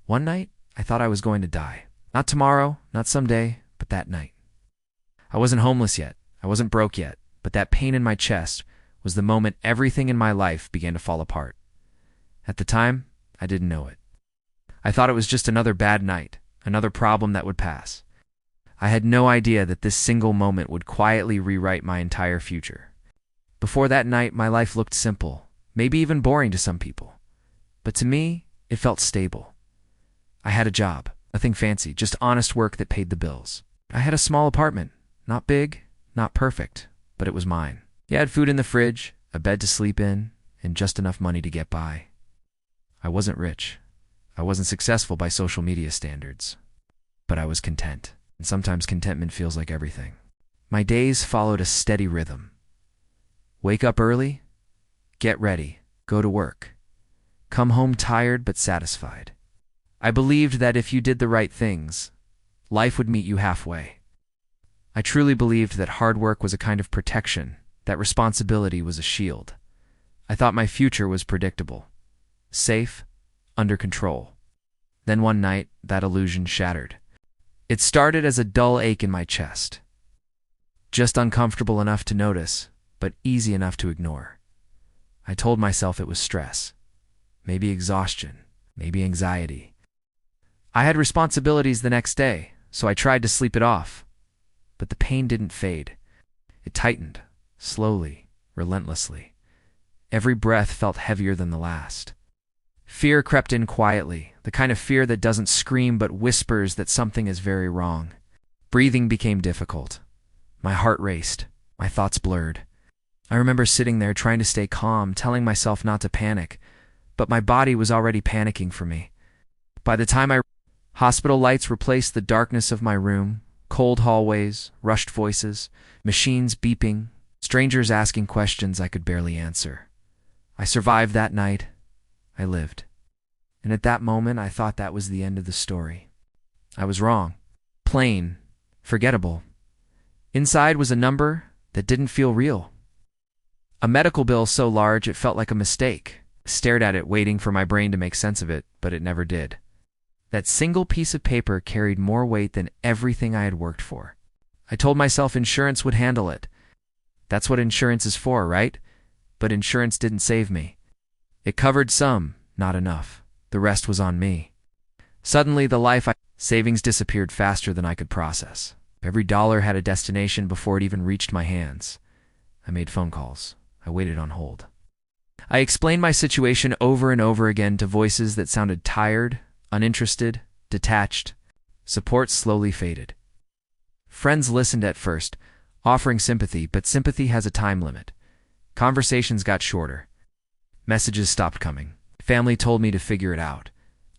One night, I thought I was going to die. Not tomorrow, not someday, but that night. I wasn't homeless yet. I wasn't broke yet. But that pain in my chest was the moment everything in my life began to fall apart. At the time, I didn't know it. I thought it was just another bad night, another problem that would pass. I had no idea that this single moment would quietly rewrite my entire future. Before that night, my life looked simple, maybe even boring to some people. But to me, it felt stable. I had a job, nothing fancy, just honest work that paid the bills. I had a small apartment, not big, not perfect, but it was mine. I had food in the fridge, a bed to sleep in, and just enough money to get by. I wasn't rich. I wasn't successful by social media standards. But I was content, and sometimes contentment feels like everything. My days followed a steady rhythm. Wake up early, get ready, go to work. Come home tired but satisfied. I believed that if you did the right things, life would meet you halfway. I truly believed that hard work was a kind of protection, that responsibility was a shield. I thought my future was predictable, safe, under control. Then one night, that illusion shattered. It started as a dull ache in my chest. Just uncomfortable enough to notice, but easy enough to ignore. I told myself it was stress, maybe exhaustion, maybe anxiety. I had responsibilities the next day, so I tried to sleep it off. But the pain didn't fade. It tightened, slowly, relentlessly. Every breath felt heavier than the last. Fear crept in quietly, the kind of fear that doesn't scream but whispers that something is very wrong. Breathing became difficult. My heart raced, my thoughts blurred. I remember sitting there trying to stay calm, telling myself not to panic, but my body was already panicking for me. By the time hospital lights replaced the darkness of my room, cold hallways, rushed voices, machines beeping, strangers asking questions I could barely answer. I survived that night. I lived. And at that moment, I thought that was the end of the story. I was wrong. Plain. Forgettable. Inside was a number that didn't feel real. A medical bill so large it felt like a mistake. I stared at it, waiting for my brain to make sense of it, but it never did. That single piece of paper carried more weight than everything I had worked for. I told myself insurance would handle it. That's what insurance is for, right? But insurance didn't save me. It covered some, not enough. The rest was on me. Suddenly, savings disappeared faster than I could process. Every dollar had a destination before it even reached my hands. I made phone calls. I waited on hold. I explained my situation over and over again to voices that sounded tired, uninterested, detached. Support slowly faded. Friends listened at first, offering sympathy, but sympathy has a time limit. Conversations got shorter. Messages stopped coming. Family told me to figure it out,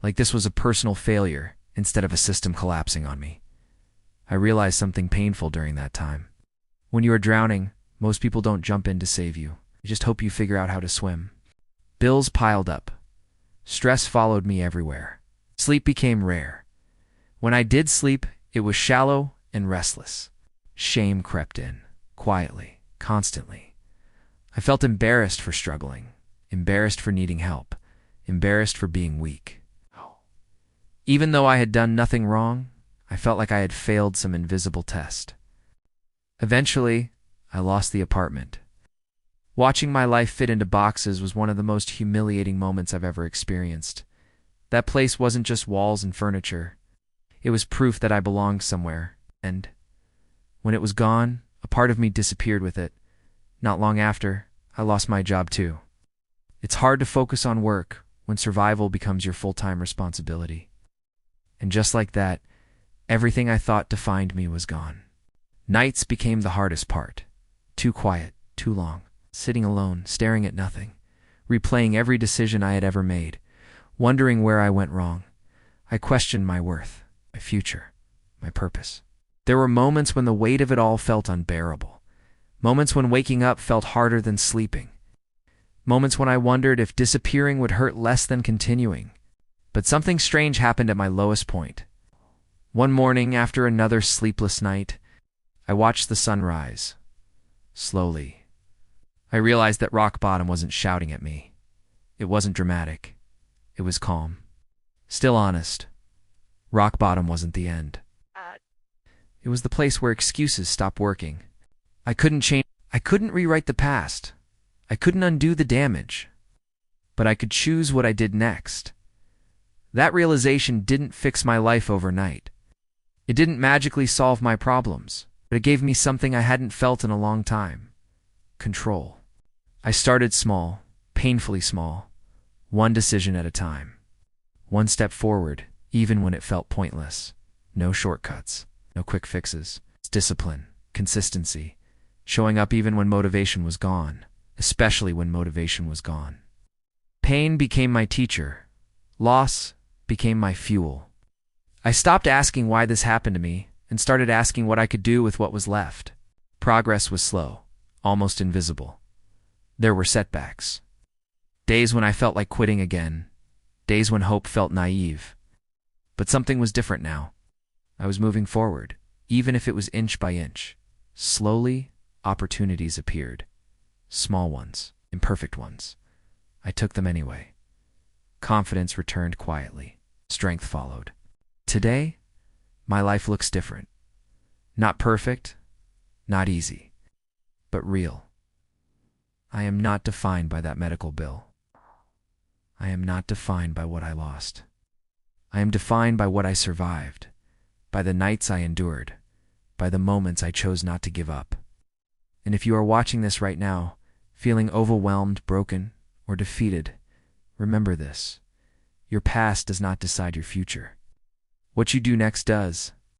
like this was a personal failure instead of a system collapsing on me. I realized something painful during that time. When you are drowning, most people don't jump in to save you. They just hope you figure out how to swim. Bills piled up. Stress followed me everywhere. Sleep became rare. When I did sleep, it was shallow and restless. Shame crept in, quietly, constantly. I felt embarrassed for struggling, embarrassed for needing help, embarrassed for being weak. Even though I had done nothing wrong, I felt like I had failed some invisible test. Eventually, I lost the apartment. Watching my life fit into boxes was one of the most humiliating moments I've ever experienced. That place wasn't just walls and furniture. It was proof that I belonged somewhere, and when it was gone, a part of me disappeared with it. Not long after, I lost my job too. It's hard to focus on work when survival becomes your full-time responsibility. And just like that, everything I thought defined me was gone. Nights became the hardest part. Too quiet, too long, sitting alone, staring at nothing, replaying every decision I had ever made, wondering where I went wrong. I questioned my worth, my future, my purpose. There were moments when the weight of it all felt unbearable. Moments when waking up felt harder than sleeping. Moments when I wondered if disappearing would hurt less than continuing. But something strange happened at my lowest point. One morning, after another sleepless night, I watched the sun rise. Slowly. I realized that rock bottom wasn't shouting at me. It wasn't dramatic. It was calm. Still honest, rock bottom wasn't the end. It was the place where excuses stopped working. I couldn't change. I couldn't rewrite the past. I couldn't undo the damage. But I could choose what I did next. That realization didn't fix my life overnight. It didn't magically solve my problems, but it gave me something I hadn't felt in a long time: control. I started small, painfully small, one decision at a time. One step forward, even when it felt pointless. No shortcuts, no quick fixes. Discipline, consistency, showing up even when motivation was gone, especially when motivation was gone. Pain became my teacher. Loss became my fuel. I stopped asking why this happened to me and started asking what I could do with what was left. Progress was slow, almost invisible. There were setbacks. Days when I felt like quitting again. Days when hope felt naive. But something was different now. I was moving forward, even if it was inch by inch. Slowly, opportunities appeared. Small ones, imperfect ones. I took them anyway. Confidence returned quietly. Strength followed. Today, my life looks different. Not perfect, not easy, but real. I am not defined by that medical bill. I am not defined by what I lost. I am defined by what I survived, by the nights I endured, by the moments I chose not to give up. And if you are watching this right now, feeling overwhelmed, broken, or defeated, remember this: your past does not decide your future. What you do next does.